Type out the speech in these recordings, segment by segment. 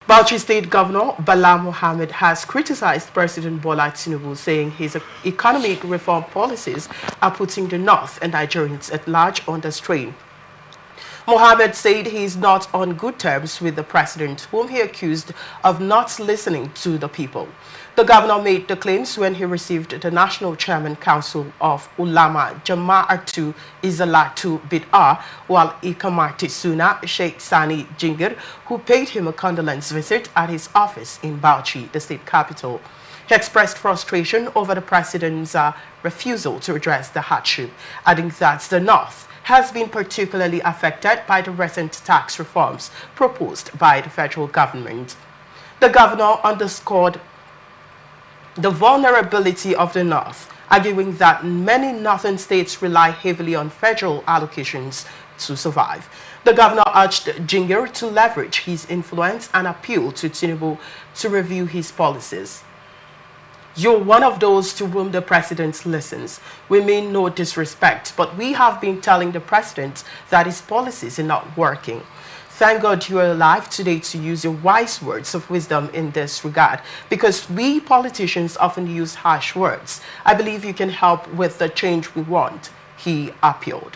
Bauchi State Governor Bala Mohammed has criticized President Bola Tinubu, saying his economic reform policies are putting the North and Nigerians at large under strain. Mohammed said he is not on good terms with the president, whom he accused of not listening to the people. The governor made the claims when he received the National Chairman Council of Ulama Jama'atu Izalatu Bid'ah wal Ikamati Suna Sheikh Sani Jingir, who paid him a condolence visit at his office in Bauchi, the state capital. He expressed frustration over the president's refusal to address the hardship, adding that the North has been particularly affected by the recent tax reforms proposed by the federal government. The governor underscored the vulnerability of the North, arguing that many northern states rely heavily on federal allocations to survive. The governor urged Jingir to leverage his influence and appeal to Tinubu to review his policies. "You're one of those to whom the president listens. We mean no disrespect, but we have been telling the president that his policies are not working. Thank God you are alive today to use your wise words of wisdom in this regard, because we politicians often use harsh words. I believe you can help with the change we want," he appealed.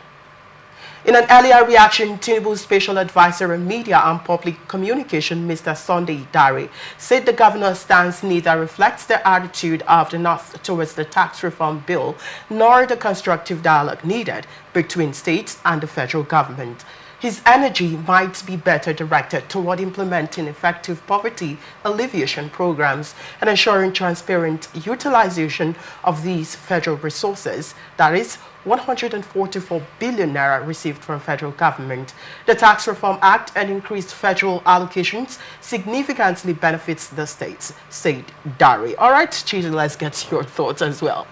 In an earlier reaction, Tinubu's Special Advisor on Media and Public Communication, Mr. Sunday Dare, said the governor's stance neither reflects the attitude of the North towards the tax reform bill, nor the constructive dialogue needed between states and the federal government. His energy might be better directed toward implementing effective poverty alleviation programs and ensuring transparent utilization of these federal resources, that is, 144 billion naira received from federal government. The Tax Reform Act and increased federal allocations significantly benefits the states, said Dari. All right, Chidi, let's get your thoughts as well.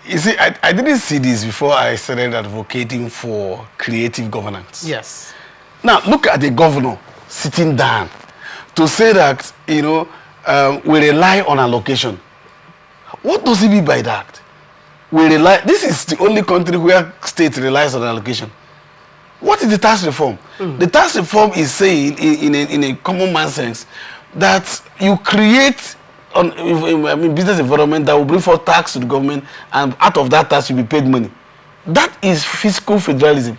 You see, I didn't see this before I started advocating for creative governance. Yes. Now, look at the governor sitting down to say that, we rely on allocation. What does he mean by that? This is the only country where state relies on allocation. What is the tax reform? The tax reform is saying, in a common man sense, that you create business environment that will bring forth tax to the government, and out of that tax you'll be paid money. That is fiscal federalism.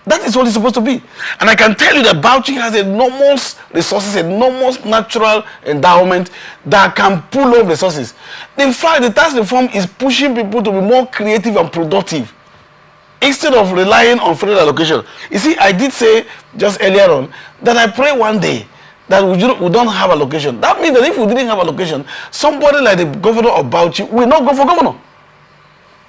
That is what it's supposed to be. And I can tell you that Bauchi has enormous resources, enormous natural endowment that can pull off resources. In fact, the tax reform is pushing people to be more creative and productive instead of relying on federal allocation. You see, I did say just earlier on that I pray one day that we don't have allocation. That means that if we didn't have allocation, somebody like the governor of Bauchi will not go for governor.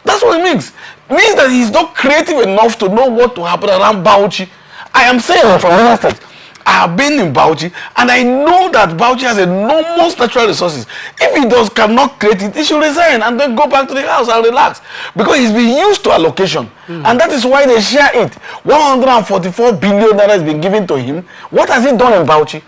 That's what it means. It means that he's not creative enough to know what to happen around Bauchi. I am saying from another state, I have been in Bauchi, and I know that Bauchi has enormous natural resources. If he cannot create it, he should resign and then go back to the house and relax. Because he's been used to allocation. And that is why they share it. 144 billion naira has been given to him. What has he done in Bauchi?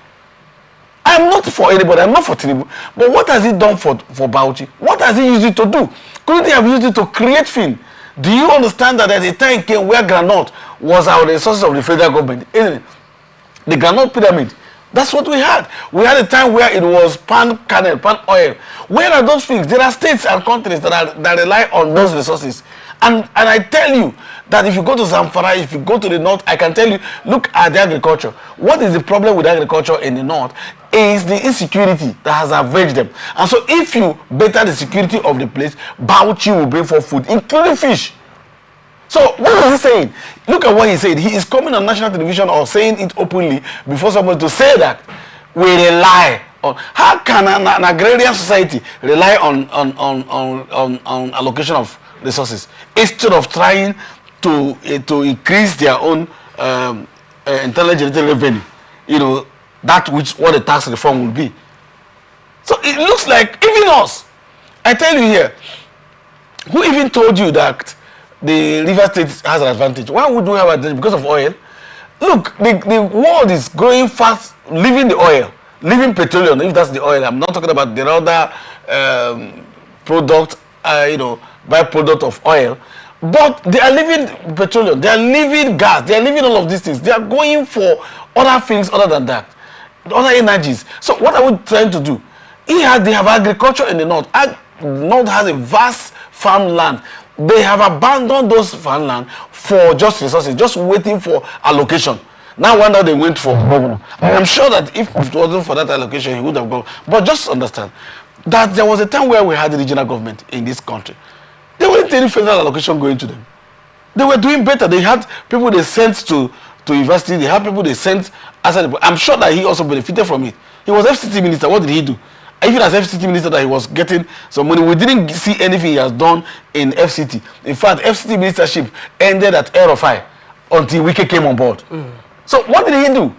I'm not for anybody, I'm not for Tinubu. But what has he done for Bauchi? What has he used it to do? Couldn't he have used it to create film? Do you understand that at a time came where granite was our resources of the federal government? Isn't it? The granite pyramid. That's what we had. We had a time where it was palm kernel, palm oil. Where are those things? There are states and countries that rely on those resources. And I tell you that if you go to Zamfara, if you go to the north, I can tell you, look at the agriculture. What is the problem with agriculture in the north is the insecurity that has ravaged them. And so if you better the security of the place, Bauchi will bring forth food, including fish. So what is he saying? Look at what he said. He is coming on national television or saying it openly before somebody to say that we rely on. How can an agrarian society rely on allocation of resources instead of trying to increase their own intelligent revenue? That what the tax reform will be. So it looks like even us. I tell you here, who even told you that the River State has an advantage? Why would we have an advantage? Because of oil? Look, the world is growing fast, leaving the oil, leaving petroleum, if that's the oil. I'm not talking about the other product, byproduct of oil. But they are leaving petroleum, they are leaving gas, they are leaving all of these things. They are going for other things other than that. other energies. So what are we trying to do? They have agriculture in the north. North has a vast farmland. They have abandoned those farmland for just resources, just waiting for allocation. Now wonder they went for governor. I'm sure that if it wasn't for that allocation, he would have gone. But just understand that there was a time where we had the regional government in this country. There weren't any federal allocation going to them. They were doing better. They had people they sent to university. They had people they sent outside. I'm sure that he also benefited from it. He was FCT minister. What did he do? Even as FCT minister, that he was getting some money. We didn't see anything he has done in FCT. In fact, FCT ministership ended at RFI until Wike came on board. So what did he do?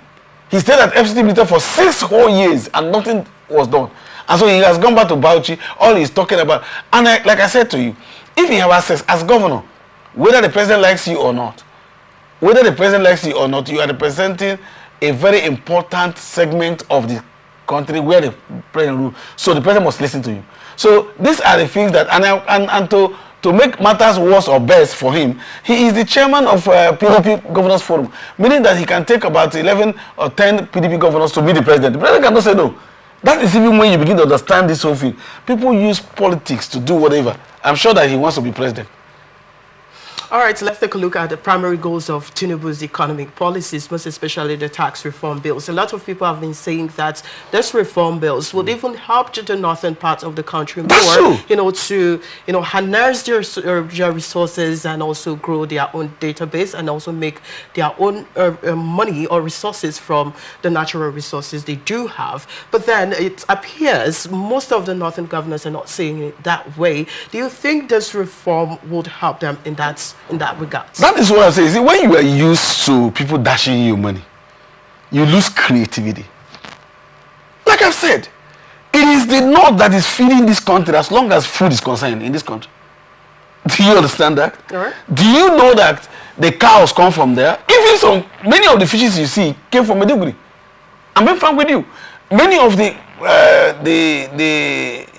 He stayed at FCT minister for 6 whole years and nothing was done. And so he has gone back to Bauchi. All he's talking about, and like I said to you, if you have access as governor, whether the president likes you or not, you are representing a very important segment of the country where the president rules. So the president must listen to you. So these are the things that, and to make matters worse or best for him, he is the chairman of PDP Governors Forum, meaning that he can take about 11 or 10 PDP governors to meet the president. The president cannot say no. That is even when you begin to understand this whole thing. People use politics to do whatever. I'm sure that he wants to be president. All right, so let's take a look at the primary goals of Tinubu's economic policies, most especially the tax reform bills. A lot of people have been saying that these reform bills would even help the northern part of the country more, to harness their resources and also grow their own database and also make their own money or resources from the natural resources they do have. But then it appears most of the northern governors are not saying it that way. Do you think this reform would help them in that regard? That is what I say. See, when you are used to people dashing you money, you lose creativity. Like I've said, it is the north that is feeding this country as long as food is concerned in this country. Do you understand that? All right. Do you know that the cows come from there? Even many of the fishes you see came from Maiduguri. I'm being frank with you. Many of the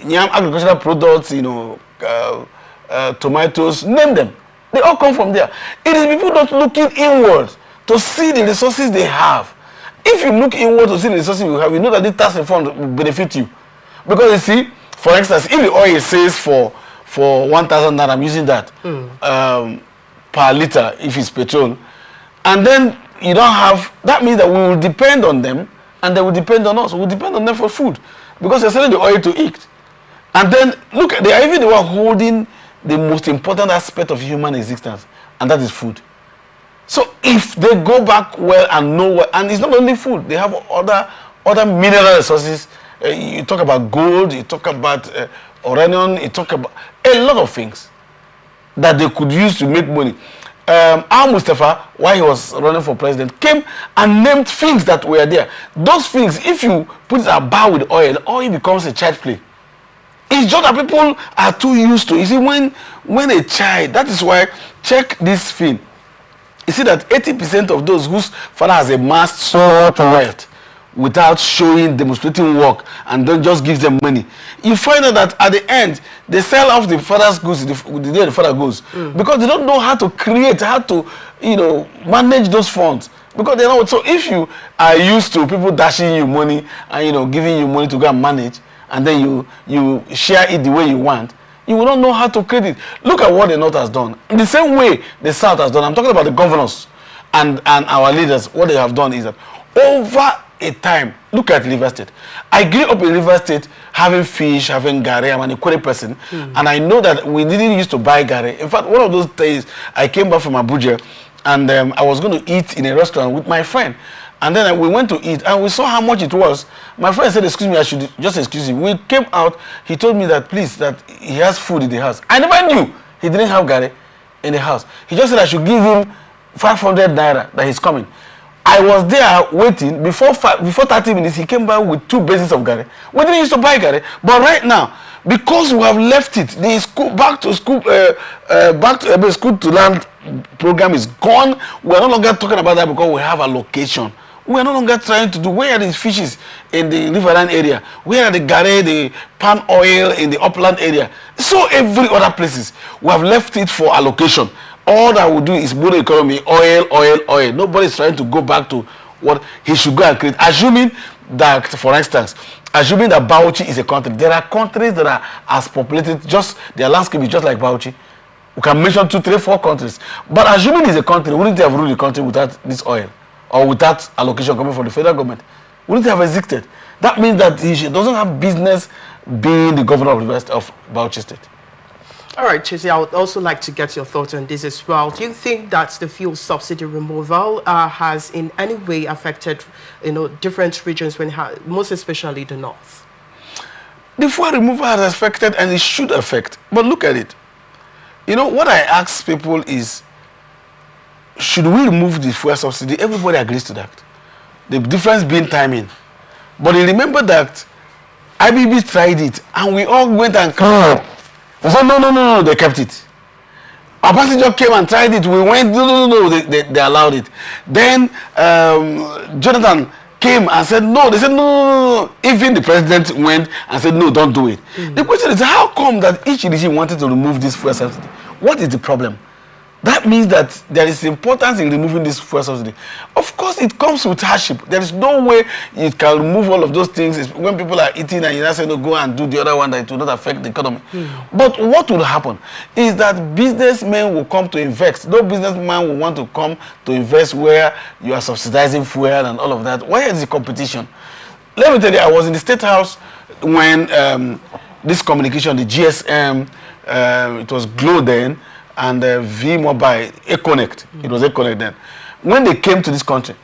yam agricultural products, tomatoes, name them. They all come from there. It is people not looking inward to see the resources they have. If you look inward to see the resources you have, you know that the tax reform will benefit you. Because you see, for instance, if the oil says for 1,000 naira, I'm using that per liter if it's petrol, and then you don't have, that means that we will depend on them and they will depend on us. We will depend on them for food because they're selling the oil to eat. And then look, they are even the one holding the most important aspect of human existence, and that is food. So if they go back well and know well, and it's not only food, they have other mineral resources. You talk about gold, you talk about uranium, you talk about a lot of things that they could use to make money. Mustafa, while he was running for president, came and named things that were there. Those things, if you put it about with oil becomes a child play. It's just that people are too used to. You see, when a child, that is why, check this thing. You see that 80% of those whose father has amassed so much wealth without demonstrating work, and don't just give them money, you find out that at the end, they sell off the father's goods the day the father goes. Because they don't know how to create, how to, manage those funds. Because they know. So if you are used to people dashing you money and, giving you money to go and manage, and then you share it the way you want, you will not know how to create it. Look at what the North has done. In the same way the South has done. I'm talking about the governors and our leaders. What they have done is that over a time, look at River State. I grew up in River State having fish, having gari. I'm an Equatorial person. And I know that we didn't used to buy gari. In fact, one of those days, I came back from Abuja and I was going to eat in a restaurant with my friend. And then we went to eat and we saw how much it was. My friend said, excuse me, I should just excuse you. We came out, he told me that please, that he has food in the house. I never knew he didn't have gari in the house. He just said I should give him 500 naira that he's coming. I was there waiting. Before 30 minutes, he came back with 2 bases of gari. We didn't used to buy gari. But right now, because we have left it, the back to school to land program is gone. We are no longer talking about that because we have a location. We are no longer trying to do, where are these fishes in the riverine area? Where are the gari, the palm oil in the upland area? So every other places, we have left it for allocation. All that we do is build economy, oil. Nobody is trying to go back to what he should go and create. Assuming that, for instance, assuming that Bauchi is a country, there are countries that are as populated, just their landscape is just like Bauchi. We can mention 2, 3, 4 countries. But assuming it's a country, wouldn't they have ruled the country without this oil? Or without allocation coming from the federal government? Wouldn't they have existed? That means that he doesn't have business being the governor of the rest of Bauchi State. All right, Chizzy, I would also like to get your thoughts on this as well. Do you think that the fuel subsidy removal has in any way affected, different regions, most especially the north? The fuel removal has affected, and it should affect. But look at it. What I ask people is, should we remove the fuel subsidy? Everybody agrees to that. The difference being timing. But you remember that IBB tried it, and we all went and they said, no, they kept it. Our passenger came and tried it. We went, no, they allowed it. Then Jonathan came and said, no. They said, no. Even the president went and said, no, don't do it. The question is, how come that each regime wanted to remove this fuel subsidy? What is the problem? That means that there is importance in removing this fuel subsidy. Of course, it comes with hardship. There is no way you can remove all of those things when people are eating and you say, no, go and do the other one that it will not affect the economy. But what will happen is that businessmen will come to invest. No businessman will want to come to invest where you are subsidizing fuel and all of that. Where is the competition? Let me tell you, I was in the State House when this communication, the GSM, it was Glo then, and V-Mobile, A-Connect. It was A-Connect then. When they came to this country,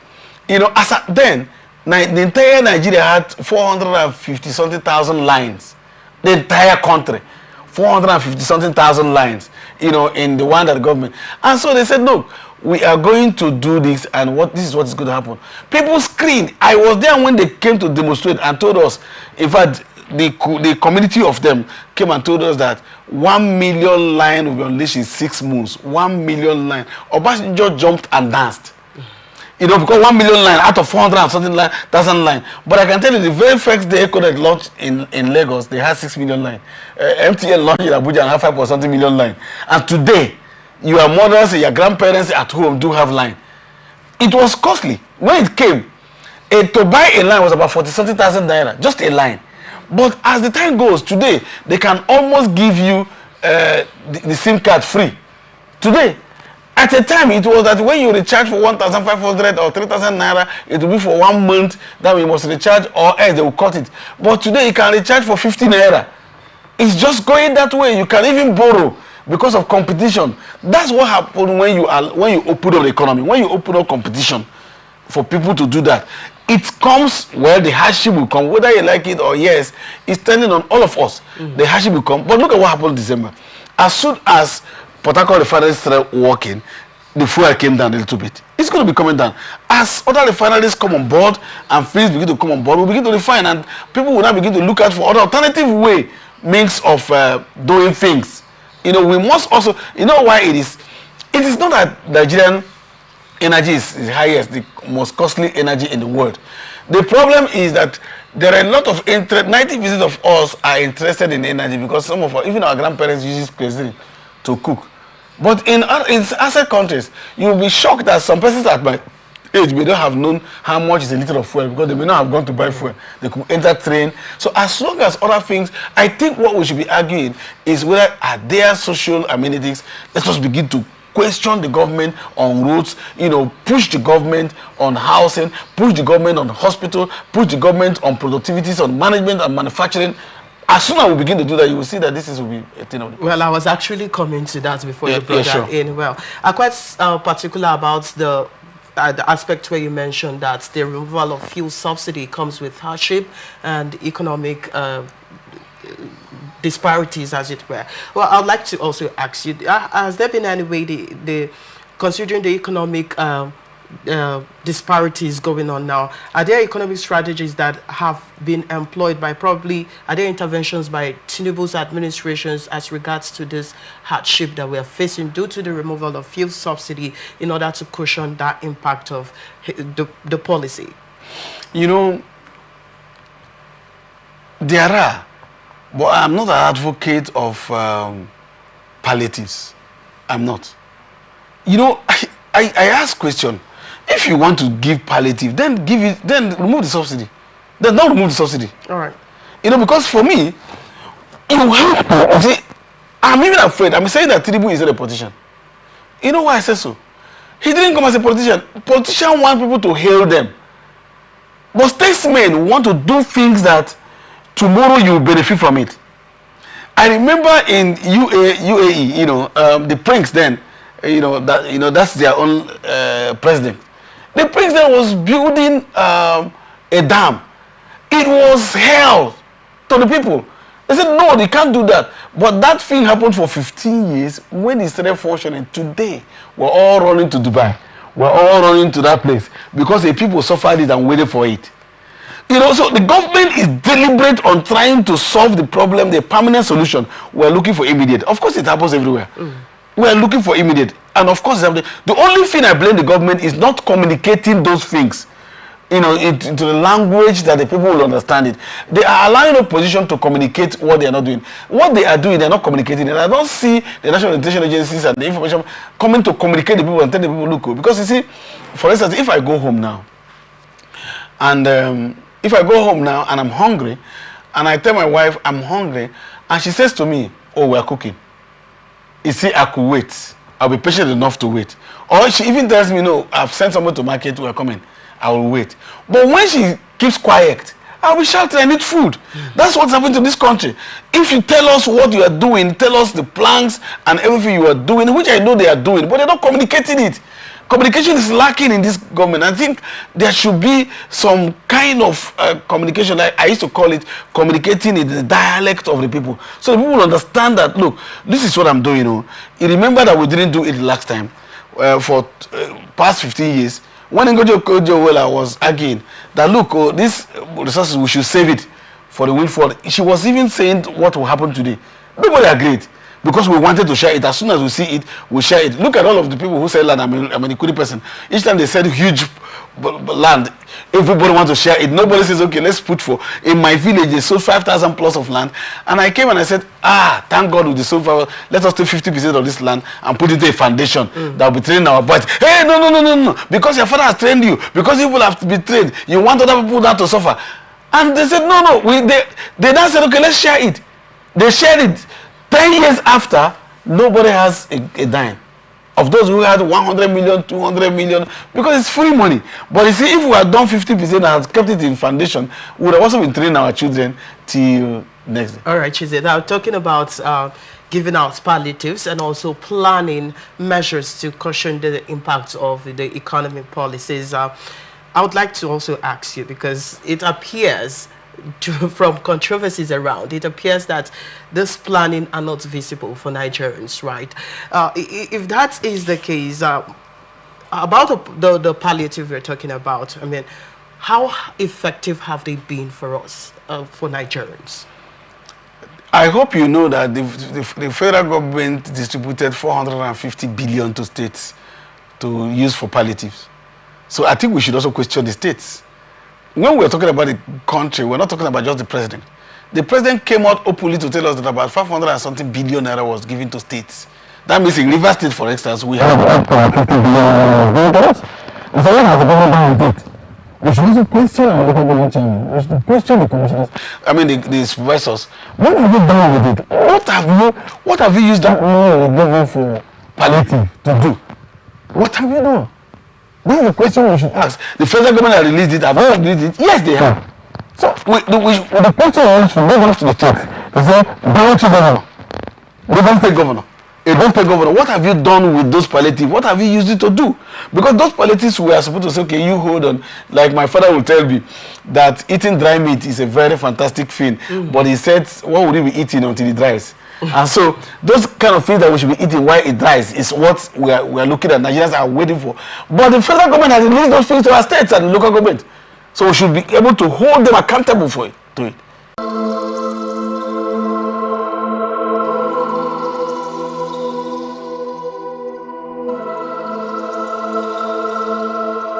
as at then, the entire Nigeria had 450-something thousand lines. The entire country, 450-something thousand lines, in the one that the government. And so they said, look, we are going to do this, and this is what is going to happen. People screamed. I was there when they came to demonstrate and told us, in fact, the community of them came and told us that 1 million line will be unleashed in 6 months. 1 million line. Obasanjo jumped and danced. Because 1 million line out of 400 and something thousand line. But I can tell you, the very first day Connect launched in Lagos, they had 6 million line. MTN launched in Abuja and had 5 million line. And today, your mothers and your grandparents at home do have line. It was costly. When it came, to buy a line was about 40-something thousand naira, just a line. But as the time goes, today, they can almost give you the SIM card free. Today, at a time, it was that when you recharge for 1,500 or 3,000 naira, it will be for 1 month that we must recharge, or else they will cut it. But today, you can recharge for 50 naira. It's just going that way. You can even borrow because of competition. That's what happens when you open up the economy, when you open up competition for people to do that. It comes the hardship will come, whether you like it or yes, it's turning on all of us. The hardship will come. But look at what happened in December. As soon as Port Harcourt refineries started working, the fuel came down a little bit. It's going to be coming down. As other refineries come on board and fields begin to come on board, we begin to refine, and people will now begin to look out for other alternative means of doing things. We must also, why it is? It is not that Nigerian energy is the highest, the most costly energy in the world. The problem is that there are a lot of 90% of us are interested in energy because some of us, even our grandparents use kerosene to cook. But in other countries, you will be shocked that some persons at my age may not have known how much is a liter of fuel because they may not have gone to buy fuel. They could enter train. So as long as other things, I think what we should be arguing is whether are there social amenities. Let us begin to question the government on roads, push the government on housing, push the government on hospital, push the government on productivities, on management and manufacturing. As soon as we begin to do that, you will see that this will be a thing of the Well, I was actually coming to that before you brought that in. Well, I'm quite particular about the aspect where you mentioned that the removal of fuel subsidy comes with hardship and economic disparities, as it were. Well, I'd like to also ask you, has there been any way, considering the economic disparities going on now, are there economic strategies that have been employed by are there interventions by Tinubu's administrations as regards to this hardship that we are facing due to the removal of fuel subsidy in order to cushion that impact of the policy? There are. But I'm not an advocate of palliatives. I'm not. I ask question. If you want to give palliative, then remove the subsidy. They've not removed the subsidy. All right. You know, because for me, you have to see, I'm even afraid. I'm saying that Tinubu is not a politician. You know why I say so? He didn't come as a politician. Politicians want people to hail them. But statesmen want to do things that tomorrow you will benefit from it. I remember in UAE, you know, the prince then, that's their own president. The prince then was building a dam. It was hell to the people. They said, no, they can't do that. But that thing happened for 15 years. When it started functioning, today, we're all running to Dubai. We're all running to that place because the people suffered it and waited for it. You know, so the government is deliberate on trying to solve the problem, the permanent solution. We're looking for immediate. Of course, it happens everywhere. We're looking for immediate. And of course, the only thing I blame the government is not communicating those things, you know, into the language that the people will understand it. They are allowing the opposition to communicate what they are not doing. What they are doing, they are not communicating. And I don't see the national intelligence agencies and the information coming to communicate the people and tell the people, look, because you see, for instance, if I go home now, and if I go home now and I'm hungry, and I tell my wife I'm hungry, and she says to me, oh, we're cooking. You see, I could wait. I'll be patient enough to wait. Or she even tells me, no, I've sent someone to market, we're coming. I will wait. But when she keeps quiet, I'll be shouting, I need food. That's what's happening to this country. If you tell us what you are doing, tell us the plans and everything you are doing, which I know they are doing, but they're not communicating it. Communication is lacking in this government. I think there should be some kind of communication. I used to call it communicating in the dialect of the people. So the people will understand that, look, this is what I'm doing. You know. You remember that we didn't do it last time for past 15 years. When Ngojo Kojowela was arguing that, look, these resources, we should save it for the windfall. She was even saying what will happen today. Nobody agreed. Because we wanted to share it. As soon as we see it, we share it. Look at all of the people who sell land. I'm an equity person. Each time they sell huge land, everybody wants to share it. Nobody says, okay, let's put for. In my village, they sold 5,000 plus of land. And I came and I said, thank God with the sold 5,000. Let us take 50% of this land and put it into a foundation that will be training our boys. Hey, no. Because your father has trained you. Because people have to be trained. You want other people not to suffer. And they said, no. They now said, okay, let's share it. They shared it. 10 years after, nobody has a dime. Of those who had 100 million, 200 million, because it's free money. But you see, if we had done 50% and had kept it in foundation, we would have also been training our children till next day. All right, Chize. Now, talking about giving out palliatives and also planning measures to cushion the impact of the economic policies, I would like to also ask you, because it appears from controversies around, it appears that this planning are not visible for Nigerians, right? If that is the case, about the palliative we're talking about, I mean, how effective have they been for us, for Nigerians? I hope you know that the federal government distributed 450 billion to states to use for palliatives. So I think we should also question the states. When we're talking about the country, we're not talking about just the president. The president came out openly to tell us that about 500 and something billion naira was given to states. That means in River State, for instance, we have up to 50 billion naira. And so what has the government done with it? We should also question our local government chairman. We should question the commissioners. I mean, the supervisors. What have you done with it? What have you used that money given for palliative to do? What have you done? That's the question we should ask. The federal government has released it. Have they released it? Yes, they have. So the question is from go back to the state. They say, Bauchi Governor, River State Governor, Edo State Governor, what have you done with those palliatives? What have you used it to do? Because those palliatives we are supposed to say, okay, you hold on. Like my father will tell me that eating dry meat is a very fantastic thing. But he said, what would he be eating until it dries? And so those kind of things that we should be eating while it dries is what we are looking at. Nigerians are waiting for. But the federal government has released those things to our states and the local government. So we should be able to hold them accountable for it.